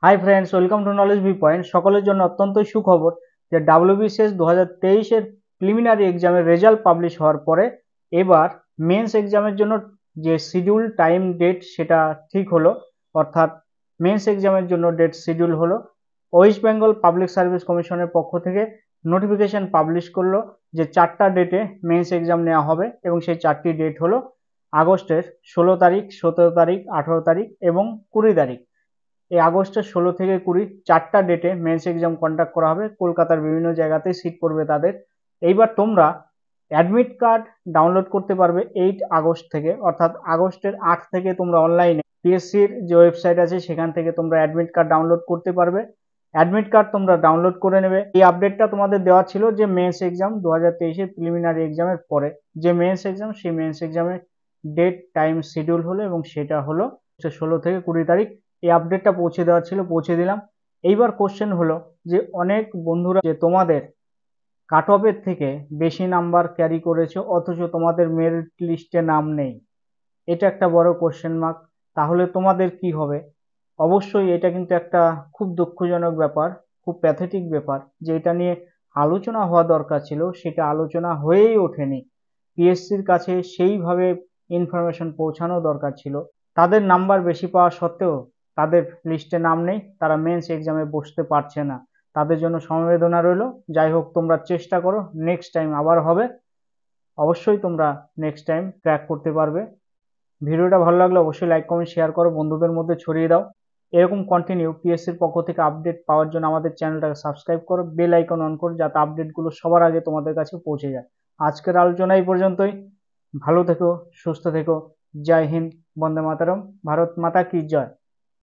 Hi friends, welcome to knowledge V point. সকলের জন্য অত্যন্ত সুখবর যে ডাব্লিউবিসিএস 2023-এর প্রিলিমিনারি এক্সামের রেজাল্ট পাবলিশ হওয়ার পরে এবার মেন্স এক্সামের জন্য যে শিডিউল টাইম ডেট সেটা ঠিক হলো। অর্থাৎ মেন্স এক্সামের জন্য ডেট শিডিউল হলো। ওয়েস্ট বেঙ্গল পাবলিক সার্ভিস কমিশনের পক্ষ থেকে নোটিফিকেশন পাবলিশ করলো যে 4টা ডেটে মেন্স এক্সাম নেওয়া হবে এবং সেই 4টি ডেট হলো আগস্টের 16 তারিখ, 17 তারিখ, 18 তারিখ এবং 20 তারিখ। এই আগস্টের 16 থেকে 20 4টা ডেটে মেন্স এক্সাম কন্ডাক্ট করা হবে। কলকাতার বিভিন্ন জায়গাতে সিট পড়বে তাদের। এইবার তোমরা অ্যাডমিট কার্ড ডাউনলোড করতে পারবে 8 আগস্ট থেকে, অর্থাৎ আগস্টের 8 থেকে তোমরা অনলাইনে পিএসসির যে ওয়েবসাইট আছে সেখান থেকে তোমরা অ্যাডমিট কার্ড ডাউনলোড করতে পারবে। অ্যাডমিট কার্ড তোমরা ডাউনলোড করে নেবে। এই আপডেটটা তোমাদের দেওয়া ছিল যে মেন্স এক্সাম 2023-এর প্রিলিমিনারি এক্সামের পরে যে মেন্স এক্সাম, সেই মেন্স এক্সামের ডেট টাইম শিডিউল হলো এবং সেটা হলো 16 থেকে 20 তারিখ। এই আপডেটটা পৌঁছে দেওয়া ছিল, পৌঁছে দিলাম। এইবার কোশ্চেন হলো যে অনেক বন্ধুরা যে তোমাদের কাট অফের থেকে বেশি নাম্বার ক্যারি করেছো অথচ তোমাদের মেরিট লিস্টে নাম নেই, এটা একটা বড় কোশ্চেন মার্ক। তাহলে তোমাদের কি হবে? অবশ্যই এটা কিন্তু একটা খুব দুঃখজনক ব্যাপার, খুব প্যাথেটিক ব্যাপার, যে এটা নিয়ে আলোচনা হওয়া দরকার ছিল, সেটা আলোচনা হয়েই ওঠেনি। পিএসসির কাছে সেইভাবে ইনফরমেশন পৌঁছানো দরকার ছিল। তাদের নাম্বার বেশি পাওয়া সত্ত্বেও তাদের লিস্টে নাম নেই, তারা মেন্স এক্সামে বসতে পারছে না। তাদের জন্য সমবেদনা রইল। যাই হোক, তোমরা চেষ্টা করো, নেক্সট টাইম আবার হবে। অবশ্যই তোমরা নেক্সট টাইম ক্র্যাক করতে পারবে। ভিডিওটা ভালো লাগলে অবশ্যই লাইক, কমেন্ট, শেয়ার করো, বন্ধুদের মধ্যে ছড়িয়ে দাও। এরকম কন্টিনিউ পিএসসির পক্ষ থেকে আপডেট পাওয়ার জন্য আমাদের চ্যানেলটাকে সাবস্ক্রাইব করো, বেল আইকন অন করো, যাতে আপডেটগুলো সবার আগে তোমাদের কাছে পৌঁছে যায়। আজকের আলোচনা এই পর্যন্তই। ভালো থেকো, সুস্থ থেকো। জয় হিন্দ, বন্দে মাতরম, ভারত মাতা কি জয়।